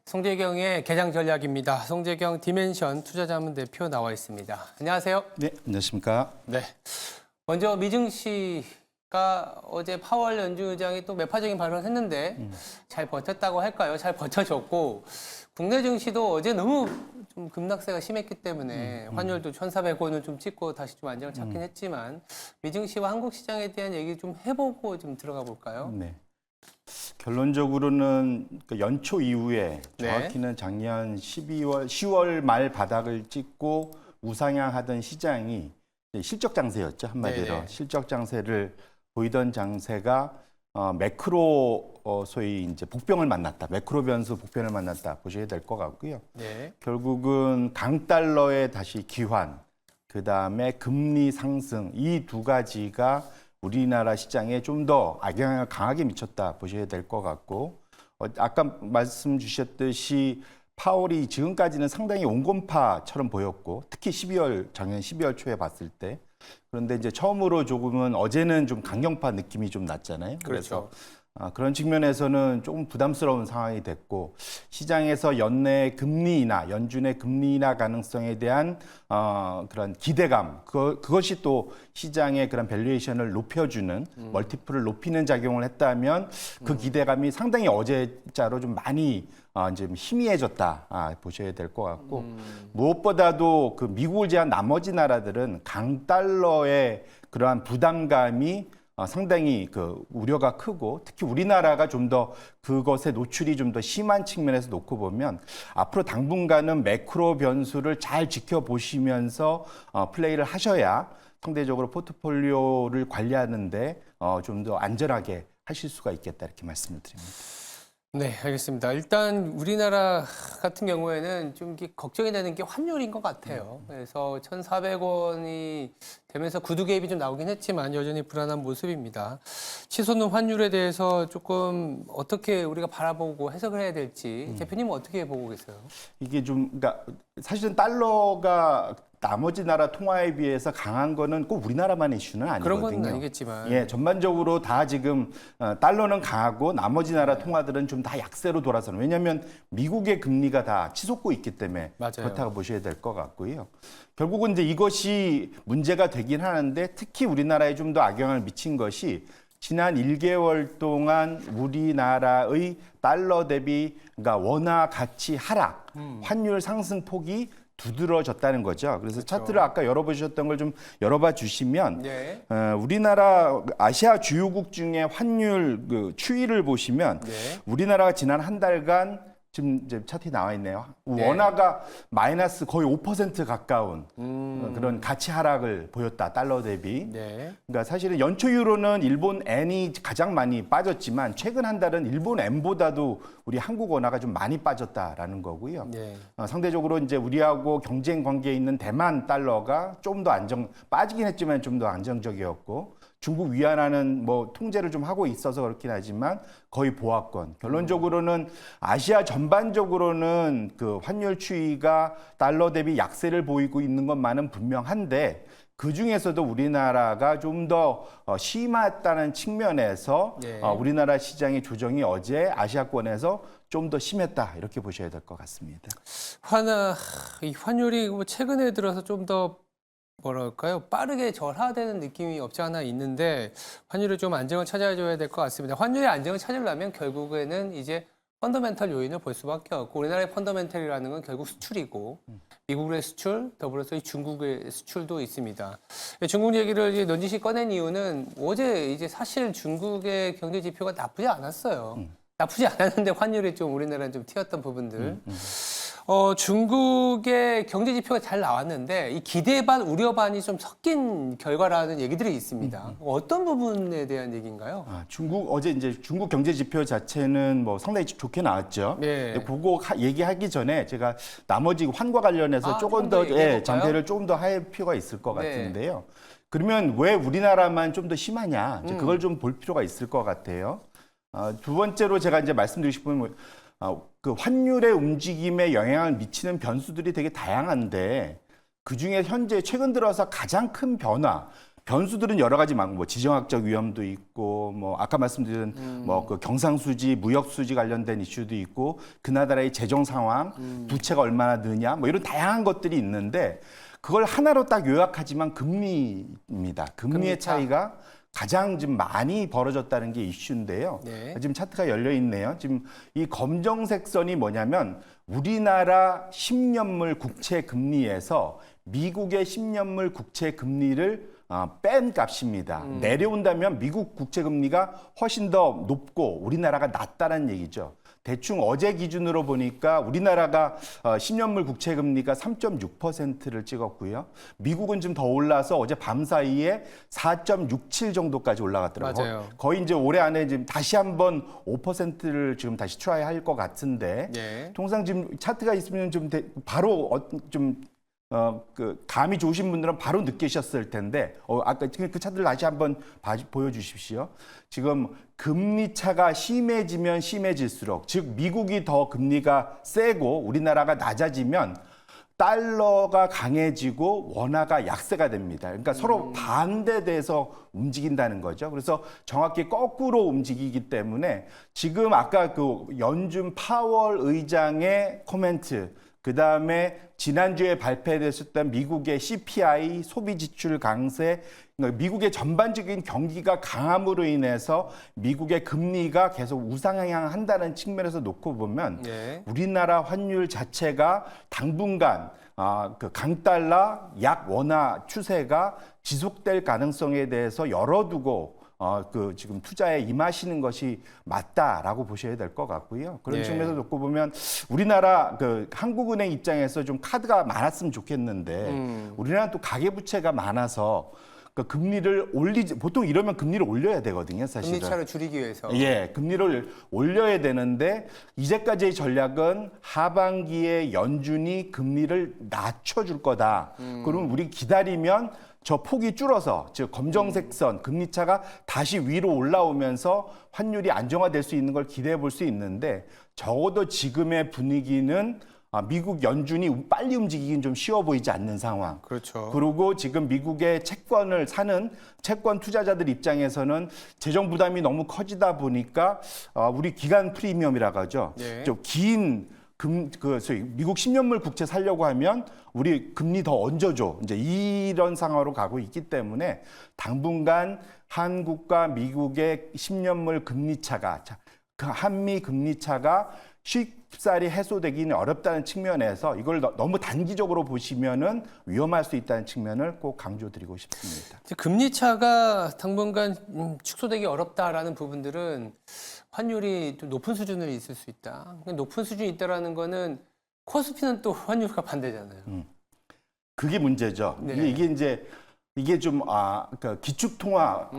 송재경의 개장 전략입니다. 송재경 디멘션 투자자문 대표 나와 있습니다. 안녕하세요. 네, 안녕하십니까. 네. 먼저 미증 씨가 어제 파월 연준 의장이 또 매파적인 발언을 했는데 잘 버텼다고 할까요? 잘 버텨줬고 국내 증시도 어제 너무 좀 급락세가 심했기 때문에 환율도 1,400원을 좀 찍고 다시 좀 안정을 찾긴 했지만 미증 씨와 한국 시장에 대한 얘기 좀 해보고 좀 들어가 볼까요? 네. 결론적으로는 그 연초 이후에 네. 정확히는 작년 10월 말 바닥을 찍고 우상향하던 시장이 실적 장세였죠, 한마디로. 네네. 실적 장세를 보이던 장세가 매크로 소위 이제 복병을 만났다. 매크로 변수 복병을 만났다 보셔야 될 것 같고요. 네. 결국은 강달러의 다시 귀환, 그다음에 금리 상승 이 두 가지가 우리나라 시장에 좀 더 악영향을 강하게 미쳤다 보셔야 될 것 같고 아까 말씀 주셨듯이 파월이 지금까지는 상당히 온건파처럼 보였고 특히 작년 12월 초에 봤을 때 그런데 이제 처음으로 조금은 어제는 좀 강경파 느낌이 좀 났잖아요. 그렇죠. 그런 측면에서는 조금 부담스러운 상황이 됐고 시장에서 연내 금리 인하, 연준의 금리 인하 가능성에 대한 그런 기대감, 그것이 또 시장의 그런 밸류에이션을 높여주는 멀티플을 높이는 작용을 했다면 그 기대감이 상당히 어제자로 좀 많이 이제 희미해졌다 보셔야 될 것 같고 무엇보다도 그 미국을 제한 나머지 나라들은 강달러의 그러한 부담감이 상당히 그 우려가 크고 특히 우리나라가 좀 더 그것에 노출이 좀 더 심한 측면에서 놓고 보면 앞으로 당분간은 매크로 변수를 잘 지켜보시면서 플레이를 하셔야 상대적으로 포트폴리오를 관리하는데 좀 더 안전하게 하실 수가 있겠다 이렇게 말씀을 드립니다. 네, 알겠습니다. 일단 우리나라 같은 경우에는 좀 걱정이 되는 게 환율인 것 같아요. 그래서 1,400원이 되면서 구두 개입이 좀 나오긴 했지만 여전히 불안한 모습입니다. 치솟는 환율에 대해서 조금 어떻게 우리가 바라보고 해석을 해야 될지 대표님은 어떻게 보고 계세요? 이게 좀 그러니까 사실은 달러가 나머지 나라 통화에 비해서 강한 거는 꼭 우리나라만의 이슈는 아니거든요. 그런 건 아니겠지만. 예, 전반적으로 다 지금 달러는 강하고 나머지 나라 통화들은 좀 다 약세로 돌아서는. 왜냐하면 미국의 금리가 다 치솟고 있기 때문에 맞아요. 그렇다고 보셔야 될 것 같고요. 결국은 이제 이것이 문제가 되긴 하는데 특히 우리나라에 좀 더 악영향을 미친 것이 지난 1개월 동안 우리나라의 달러 대비 그러니까 원화 가치 하락, 환율 상승 폭이 두드러졌다는 거죠. 그래서 그렇죠. 차트를 아까 열어보셨던 걸 좀 열어봐 주시면 네. 우리나라 아시아 주요국 중에 환율 그 추이를 보시면 네. 우리나라가 지난 한 달간 지금 이제 차트에 나와 있네요. 네. 원화가 마이너스 거의 5% 가까운 그런 가치 하락을 보였다. 달러 대비. 네. 그러니까 사실은 연초 이후로는 일본 엔이 가장 많이 빠졌지만 최근 한 달은 일본 엔보다도 우리 한국 원화가 좀 많이 빠졌다라는 거고요. 네. 상대적으로 이제 우리하고 경쟁 관계에 있는 대만 달러가 좀 더 빠지긴 했지만 좀 더 안정적이었고 중국 위안화는 뭐 통제를 좀 하고 있어서 그렇긴 하지만 거의 보합권. 결론적으로는 아시아 전반적으로는 그 환율 추이가 달러 대비 약세를 보이고 있는 것만은 분명한데 그 중에서도 우리나라가 좀 더 심했다는 측면에서 네. 우리나라 시장의 조정이 어제 아시아권에서 좀 더 심했다 이렇게 보셔야 될 것 같습니다. 이 환율이 뭐 최근에 들어서 좀 더 뭐랄까요? 빠르게 절하되는 느낌이 없지 않아 있는데 환율이 좀 안정을 찾아줘야 될 것 같습니다. 환율의 안정을 찾으려면 결국에는 이제 펀더멘털 요인을 볼 수밖에 없고 우리나라의 펀더멘털이라는 건 결국 수출이고 미국의 수출, 더불어서 이 중국의 수출도 있습니다. 중국 얘기를 이제 넌지시 꺼낸 이유는 어제 이제 사실 중국의 경제 지표가 나쁘지 않았어요. 나쁘지 않았는데 환율이 좀 우리나라는 좀 튀었던 부분들. 중국의 경제 지표가 잘 나왔는데 이 기대 반 우려 반이 좀 섞인 결과라는 얘기들이 있습니다. 어떤 부분에 대한 얘기인가요? 어제 이제 중국 경제 지표 자체는 뭐 상당히 좋게 나왔죠. 네. 근데 그거 얘기하기 전에 제가 나머지 환과 관련해서 조금 조금 더 더 얘기해볼까요? 전개를 조금 더 할 필요가 있을 것 네. 같은데요. 그러면 왜 우리나라만 좀 더 심하냐? 이제 그걸 좀 볼 필요가 있을 것 같아요. 두 번째로 제가 이제 말씀드리고 싶은 그 환율의 움직임에 영향을 미치는 변수들이 되게 다양한데 그 중에 현재 최근 들어서 가장 큰 변수들은 여러 가지 많고 뭐 지정학적 위험도 있고 뭐 아까 말씀드린 뭐 그 경상수지, 무역수지 관련된 이슈도 있고 그 나라의 재정 상황, 부채가 얼마나 느냐 뭐 이런 다양한 것들이 있는데 그걸 하나로 딱 요약하지만 금리입니다. 금리의 차이가 가장 좀 많이 벌어졌다는 게 이슈인데요. 네. 지금 차트가 열려 있네요. 지금 이 검정색 선이 뭐냐면 우리나라 10년물 국채 금리에서 미국의 10년물 국채 금리를 뺀 값입니다. 내려온다면 미국 국채 금리가 훨씬 더 높고 우리나라가 낮다는 얘기죠. 대충 어제 기준으로 보니까 우리나라가 10년물 국채 금리가 3.6%를 찍었고요. 미국은 좀 더 올라서 어제 밤 사이에 4.67 정도까지 올라갔더라고요. 맞아요. 거의 이제 올해 안에 지금 다시 한번 5%를 지금 다시 트라이할 것 같은데 네. 통상 지금 차트가 있으면 좀 바로 그 감이 좋으신 분들은 바로 느끼셨을 텐데 아까 그 차트를 다시 한번 보여주십시오. 지금 금리 차가 심해지면 심해질수록 즉 미국이 더 금리가 세고 우리나라가 낮아지면 달러가 강해지고 원화가 약세가 됩니다. 그러니까 서로 반대돼서 움직인다는 거죠. 그래서 정확히 거꾸로 움직이기 때문에 지금 아까 그 연준 파월 의장의 코멘트 그다음에 지난주에 발표됐었던 미국의 CPI 소비 지출 강세, 그러니까 미국의 전반적인 경기가 강함으로 인해서 미국의 금리가 계속 우상향한다는 측면에서 놓고 보면 네. 우리나라 환율 자체가 당분간 그 강달러 약 원화 추세가 지속될 가능성에 대해서 열어두고 그 지금 투자에 임하시는 것이 맞다라고 보셔야 될 것 같고요. 그런 네. 측면에서 놓고 보면 우리나라 그 한국은행 입장에서 좀 카드가 많았으면 좋겠는데 우리나라 또 가계부채가 많아서 그 금리를 보통 이러면 금리를 올려야 되거든요, 사실은. 금리 차를 줄이기 위해서. 예, 금리를 올려야 되는데 이제까지의 전략은 하반기에 연준이 금리를 낮춰줄 거다. 그러면 우리 기다리면 저 폭이 줄어서 즉 검정색 선 금리 차가 다시 위로 올라오면서 환율이 안정화될 수 있는 걸 기대해 볼 수 있는데 적어도 지금의 분위기는 미국 연준이 빨리 움직이긴 좀 쉬워 보이지 않는 상황. 그렇죠. 그리고 지금 미국의 채권을 사는 채권 투자자들 입장에서는 재정 부담이 너무 커지다 보니까 우리 기간 프리미엄이라고 하죠. 네. 좀 긴 소위 미국 10년물 국채 살려고 하면 우리 금리 더 얹어줘. 이제 이런 상황으로 가고 있기 때문에 당분간 한국과 미국의 10년물 금리 차가 그 한미 금리 차가 쉽사리 해소되기는 어렵다는 측면에서 이걸 너무 단기적으로 보시면은 위험할 수 있다는 측면을 꼭 강조드리고 싶습니다. 금리 차가 당분간 축소되기 어렵다라는 부분들은 환율이 좀 높은 수준을 있을 수 있다. 높은 수준이 있다라는 거는 코스피는 또 환율과 반대잖아요. 그게 문제죠. 네. 이게 좀 그러니까 기축통화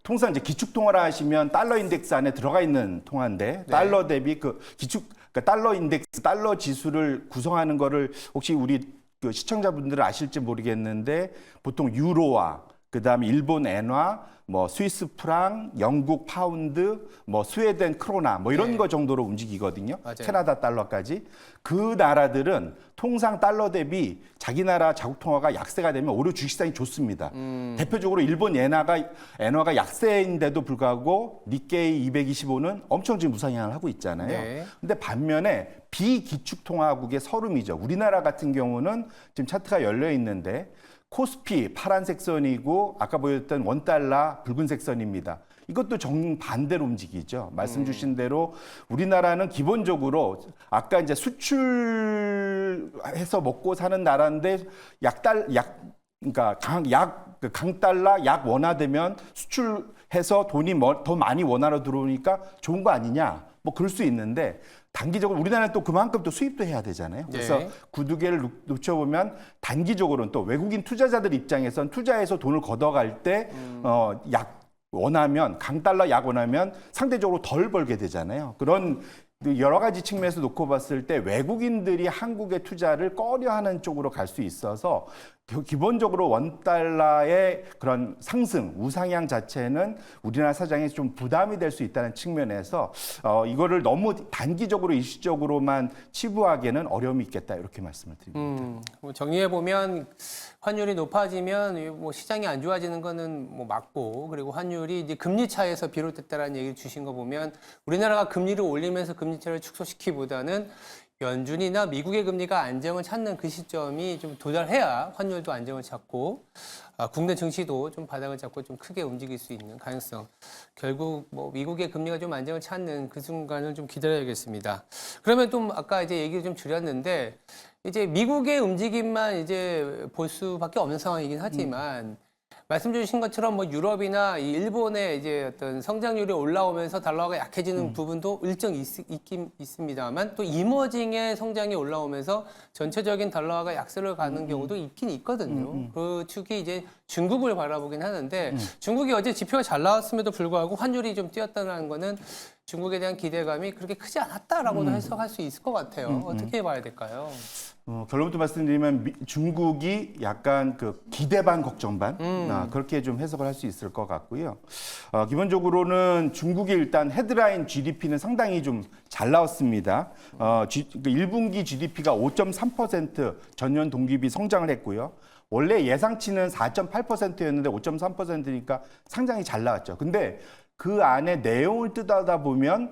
통상 이제 기축통화라 하시면 달러 인덱스 안에 들어가 있는 통화인데 네. 달러 대비 그러니까 달러 인덱스 달러 지수를 구성하는 거를 혹시 우리 그 시청자분들은 아실지 모르겠는데 보통 유로화 그다음에 일본 엔화 뭐 스위스 프랑, 영국 파운드, 뭐 스웨덴 크로나 뭐 이런 네. 거 정도로 움직이거든요. 맞아요. 캐나다 달러까지. 그 나라들은 통상 달러 대비 자기 나라 자국 통화가 약세가 되면 오히려 주식시장이 좋습니다. 대표적으로 일본 엔화가 약세인데도 불구하고 니케이 225는 엄청 지금 우상향을 하고 있잖아요. 네. 근데 반면에 비기축 통화국의 서름이죠. 우리나라 같은 경우는 지금 차트가 열려 있는데 코스피 파란색 선이고 아까 보였던 원달러 붉은색 선입니다. 이것도 정반대로 움직이죠. 말씀 주신 대로 우리나라는 기본적으로 아까 이제 수출해서 먹고 사는 나라인데 그러니까 강달러 약 원화되면 수출해서 돈이 더 많이 원화로 들어오니까 좋은 거 아니냐. 뭐 그럴 수 있는데 단기적으로 우리나라는 또 그만큼 또 수입도 해야 되잖아요. 그래서 네. 구두 개를 놓쳐보면 단기적으로는 또 외국인 투자자들 입장에선 투자해서 돈을 걷어갈 때 강달러 약 원하면 상대적으로 덜 벌게 되잖아요. 그런 여러 가지 측면에서 놓고 봤을 때 외국인들이 한국의 투자를 꺼려하는 쪽으로 갈 수 있어서 기본적으로 원달러의 그런 상승, 우상향 자체는 우리나라 사장에 좀 부담이 될 수 있다는 측면에서 이거를 너무 단기적으로 일시적으로만 치부하기에는 어려움이 있겠다 이렇게 말씀을 드립니다. 정리해 보면 환율이 높아지면 뭐 시장이 안 좋아지는 거는 뭐 맞고, 그리고 환율이 이제 금리 차에서 비롯됐다라는 얘기를 주신 거 보면 우리나라가 금리를 올리면서 금리 차를 축소시키기보다는 연준이나 미국의 금리가 안정을 찾는 그 시점이 좀 도달해야 환율도 안정을 찾고 국내 증시도 좀 바닥을 잡고 좀 크게 움직일 수 있는 가능성. 결국 뭐 미국의 금리가 좀 안정을 찾는 그 순간을 좀 기다려야겠습니다. 그러면 좀 아까 이제 얘기를 좀 줄였는데 이제 미국의 움직임만 이제 볼 수밖에 없는 상황이긴 하지만 말씀 주신 것처럼 뭐 유럽이나 이 일본의 이제 어떤 성장률이 올라오면서 달러가 약해지는 부분도 일정 있긴 있습니다만 또 이머징의 성장이 올라오면서 전체적인 달러가 약세를 가는 경우도 있긴 있거든요. 그 축이 이제 중국을 바라보긴 하는데 중국이 어제 지표가 잘 나왔음에도 불구하고 환율이 좀 뛰었다는 거는 중국에 대한 기대감이 그렇게 크지 않았다라고도 해석할 수 있을 것 같아요. 어떻게 봐야 될까요? 결론부터 말씀드리면 중국이 약간 그 기대 반 걱정 반 그렇게 좀 해석을 할 수 있을 것 같고요. 기본적으로는 중국이 일단 헤드라인 GDP는 상당히 좀 잘 나왔습니다. 1분기 GDP가 5.3% 전년 동기비 성장을 했고요. 원래 예상치는 4.8%였는데 5.3%니까 상당히 잘 나왔죠. 근데 그 안에 내용을 뜯어다 보면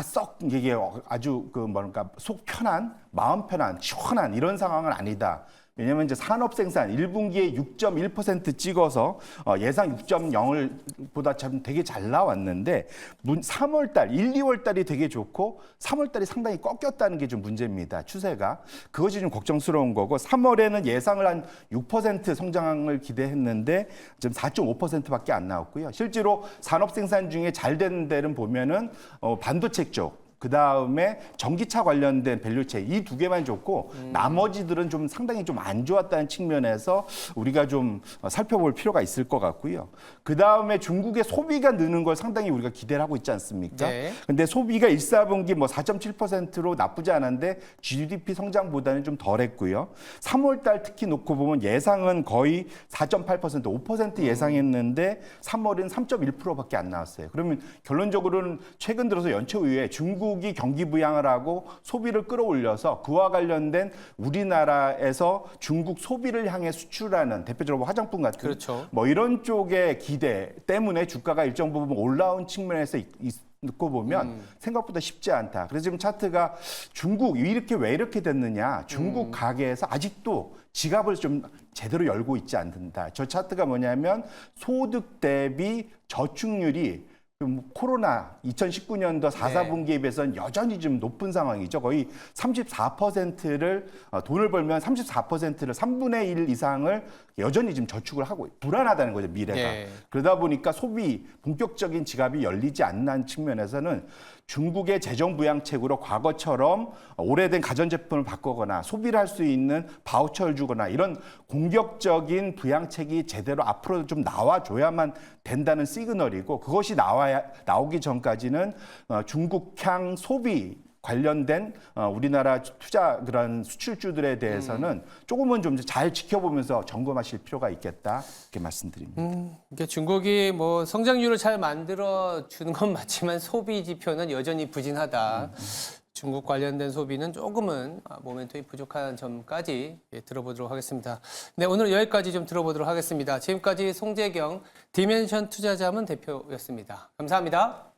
썩 이게 아주 그 뭐랄까 속 편한, 마음 편한, 시원한 이런 상황은 아니다. 왜냐하면 이제 산업 생산 1분기에 6.1% 찍어서 예상 6.0을 보다 참 되게 잘 나왔는데 3월 달, 1, 2월 달이 되게 좋고 3월 달이 상당히 꺾였다는 게 좀 문제입니다. 추세가. 그것이 좀 걱정스러운 거고 3월에는 예상을 한 6% 성장을 기대했는데 지금 4.5%밖에 안 나왔고요. 실제로 산업 생산 중에 잘 되는 데는 보면은 반도체 쪽 그 다음에 전기차 관련된 밸류체 이 두 개만 좋고 나머지들은 좀 상당히 좀 안 좋았다는 측면에서 우리가 좀 살펴볼 필요가 있을 것 같고요. 그 다음에 중국의 소비가 느는 걸 상당히 우리가 기대를 하고 있지 않습니까? 네. 근데 소비가 1, 4분기 뭐 4.7%로 나쁘지 않은데 GDP 성장보다는 좀 덜했고요. 3월 달 특히 놓고 보면 예상은 거의 4.8%, 5% 예상했는데 3월은 3.1%밖에 안 나왔어요. 그러면 결론적으로는 최근 들어서 연초 이후에 중국이 경기 부양을 하고 소비를 끌어올려서 그와 관련된 우리나라에서 중국 소비를 향해 수출하는 대표적으로 화장품 같은 그렇죠. 뭐 이런 쪽의 기대 때문에 주가가 일정 부분 올라온 측면에서 듣고 보면 생각보다 쉽지 않다. 그래서 지금 차트가 중국 왜 이렇게 됐느냐? 중국 가게에서 아직도 지갑을 좀 제대로 열고 있지 않는다. 저 차트가 뭐냐면 소득 대비 저축률이 코로나 2019년도 4, 네. 4분기에 비해서는 여전히 좀 높은 상황이죠. 거의 34%를 돈을 벌면 34%를 3분의 1 이상을 여전히 지금 저축을 하고 불안하다는 거죠, 미래가. 네. 그러다 보니까 본격적인 지갑이 열리지 않는 측면에서는 중국의 재정 부양책으로 과거처럼 오래된 가전제품을 바꾸거나 소비를 할 수 있는 바우처를 주거나 이런 공격적인 부양책이 제대로 앞으로 좀 나와줘야만 된다는 시그널이고 그것이 나오기 전까지는 중국향 소비 관련된 우리나라 투자 그런 수출주들에 대해서는 조금은 좀 잘 지켜보면서 점검하실 필요가 있겠다 이렇게 말씀드립니다. 이게 중국이 뭐 성장률을 잘 만들어 주는 건 맞지만 소비 지표는 여전히 부진하다. 중국 관련된 소비는 조금은 모멘텀이 부족한 점까지 들어보도록 하겠습니다. 네, 오늘 여기까지 좀 들어보도록 하겠습니다. 지금까지 송재경 디멘션 투자자문 대표였습니다. 감사합니다.